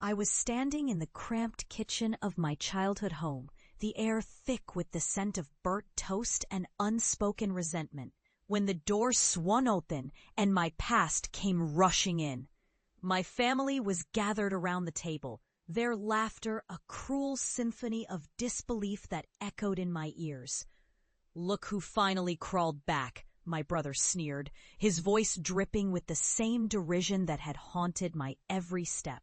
I was standing in the cramped kitchen of my childhood home, the air thick with the scent of burnt toast and unspoken resentment, when the door swung open and my past came rushing in. My family was gathered around the table, their laughter a cruel symphony of disbelief that echoed in my ears. "Look who finally crawled back," my brother sneered, his voice dripping with the same derision that had haunted my every step.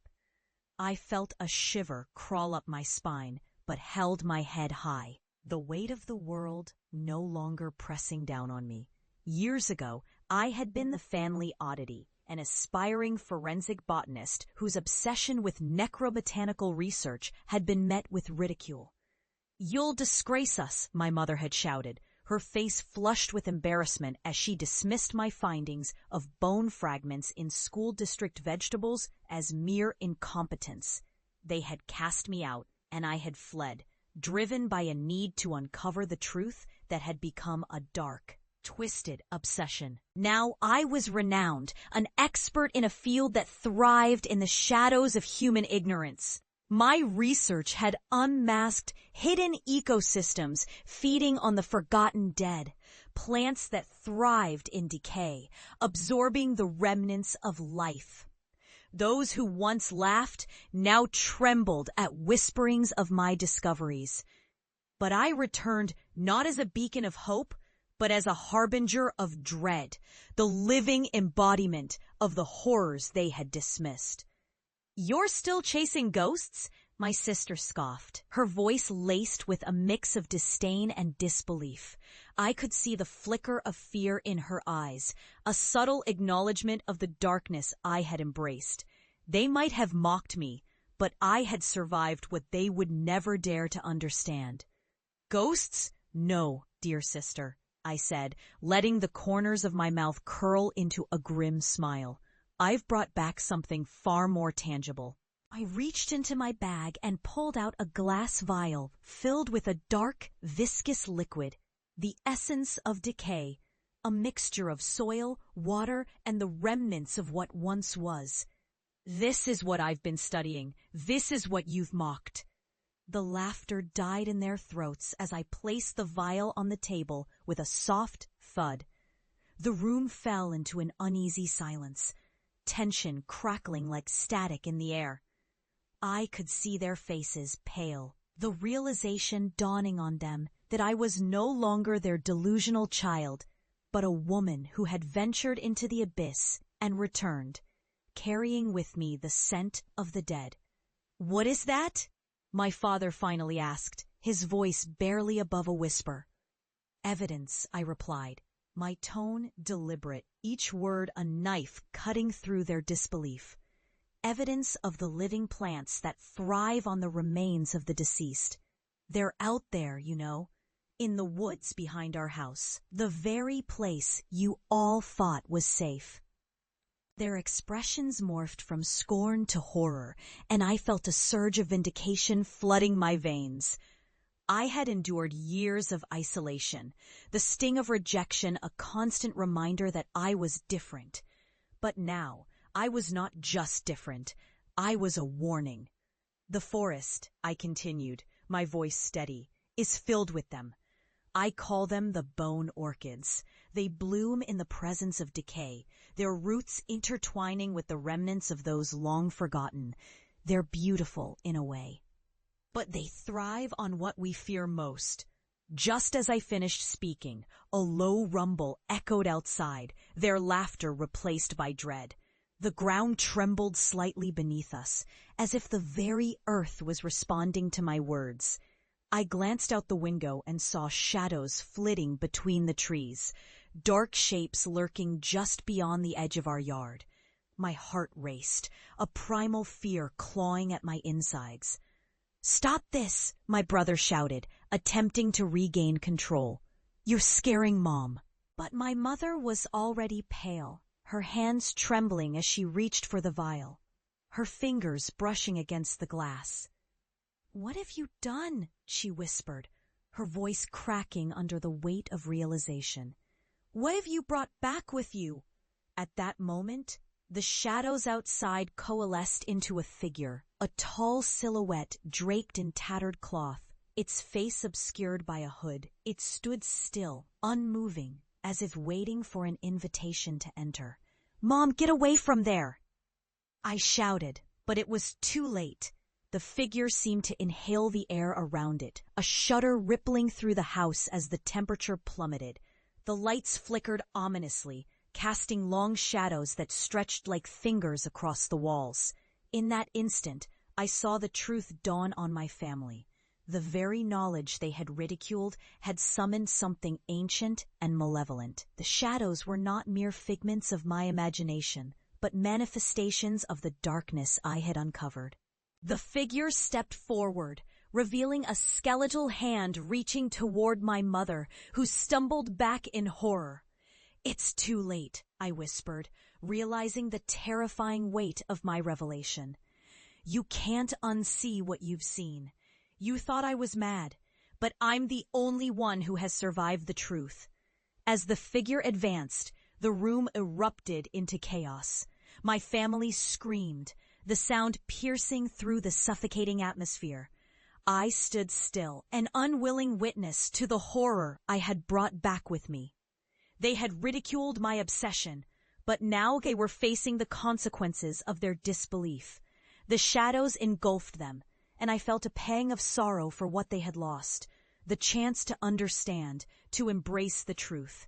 I felt a shiver crawl up my spine, but held my head high, the weight of the world no longer pressing down on me. Years ago, I had been the family oddity, an aspiring forensic botanist whose obsession with necrobotanical research had been met with ridicule. "You'll disgrace us," my mother had shouted, her face flushed with embarrassment as she dismissed my findings of bone fragments in school district vegetables as mere incompetence. They had cast me out, and I had fled, driven by a need to uncover the truth that had become a dark, twisted obsession. Now I was renowned, an expert in a field that thrived in the shadows of human ignorance. My research had unmasked hidden ecosystems feeding on the forgotten dead, plants that thrived in decay, absorbing the remnants of life. Those who once laughed now trembled at whisperings of my discoveries. But I returned not as a beacon of hope, but as a harbinger of dread, the living embodiment of the horrors they had dismissed. "You're still chasing ghosts?" my sister scoffed, her voice laced with a mix of disdain and disbelief. I could see the flicker of fear in her eyes, a subtle acknowledgement of the darkness I had embraced. They might have mocked me, but I had survived what they would never dare to understand. "Ghosts? No, dear sister," I said, letting the corners of my mouth curl into a grim smile. "I've brought back something far more tangible." I reached into my bag and pulled out a glass vial filled with a dark, viscous liquid, the essence of decay, a mixture of soil, water, and the remnants of what once was. "This is what I've been studying. This is what you've mocked." The laughter died in their throats as I placed the vial on the table with a soft thud. The room fell into an uneasy silence, tension crackling like static in the air. I could see their faces pale, the realization dawning on them that I was no longer their delusional child, but a woman who had ventured into the abyss and returned, carrying with me the scent of the dead. "What is that?" my father finally asked, his voice barely above a whisper. "Evidence," I replied, my tone deliberate, each word a knife cutting through their disbelief. "Evidence of the living plants that thrive on the remains of the deceased. They're out there, you know, in the woods behind our house, the very place you all thought was safe." Their expressions morphed from scorn to horror, and I felt a surge of vindication flooding my veins. I had endured years of isolation, the sting of rejection a constant reminder that I was different. But now, I was not just different, I was a warning. "The forest," I continued, my voice steady, "is filled with them. I call them the Bone Orchids. They bloom in the presence of decay, their roots intertwining with the remnants of those long forgotten. They're beautiful in a way. But they thrive on what we fear most." Just as I finished speaking, a low rumble echoed outside, their laughter replaced by dread. The ground trembled slightly beneath us, as if the very earth was responding to my words. I glanced out the window and saw shadows flitting between the trees, dark shapes lurking just beyond the edge of our yard. My heart raced, a primal fear clawing at my insides. "Stop this!" my brother shouted, attempting to regain control. "You're scaring Mom." But my mother was already pale, her hands trembling as she reached for the vial, her fingers brushing against the glass. "What have you done?" she whispered, her voice cracking under the weight of realization. "What have you brought back with you?" At that moment, The shadows outside coalesced into a figure, a tall silhouette draped in tattered cloth, its face obscured by a hood. It stood still, unmoving, as if waiting for an invitation to enter. "Mom, get away from there!" I shouted, but it was too late. The figure seemed to inhale the air around it, a shudder rippling through the house as the temperature plummeted. The lights flickered ominously, casting long shadows that stretched like fingers across the walls. In that instant, I saw the truth dawn on my family. The very knowledge they had ridiculed had summoned something ancient and malevolent. The shadows were not mere figments of my imagination, but manifestations of the darkness I had uncovered. The figure stepped forward, revealing a skeletal hand reaching toward my mother, who stumbled back in horror. "It's too late," I whispered, realizing the terrifying weight of my revelation. "You can't unsee what you've seen. You thought I was mad, but I'm the only one who has survived the truth." As the figure advanced, the room erupted into chaos. My family screamed, the sound piercing through the suffocating atmosphere. I stood still, an unwilling witness to the horror I had brought back with me. They had ridiculed my obsession, but now they were facing the consequences of their disbelief. The shadows engulfed them, and I felt a pang of sorrow for what they had lost, the chance to understand, to embrace the truth.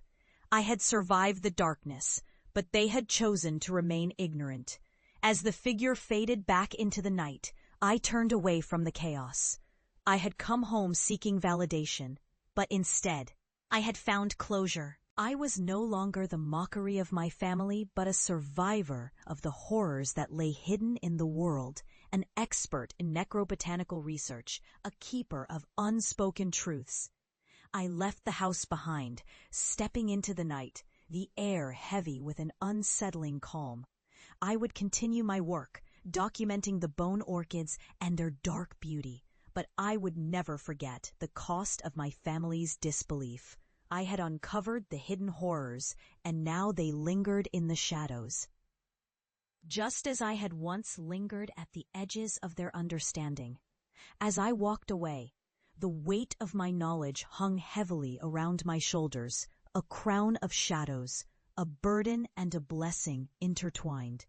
I had survived the darkness, but they had chosen to remain ignorant. As the figure faded back into the night, I turned away from the chaos. I had come home seeking validation, but instead, I had found closure. I was no longer the mockery of my family, but a survivor of the horrors that lay hidden in the world, an expert in necrobotanical research, a keeper of unspoken truths. I left the house behind, stepping into the night, the air heavy with an unsettling calm. I would continue my work, documenting the bone orchids and their dark beauty, but I would never forget the cost of my family's disbelief. I had uncovered the hidden horrors, and now they lingered in the shadows. Just as I had once lingered at the edges of their understanding. As I walked away, the weight of my knowledge hung heavily around my shoulders, a crown of shadows, a burden and a blessing intertwined.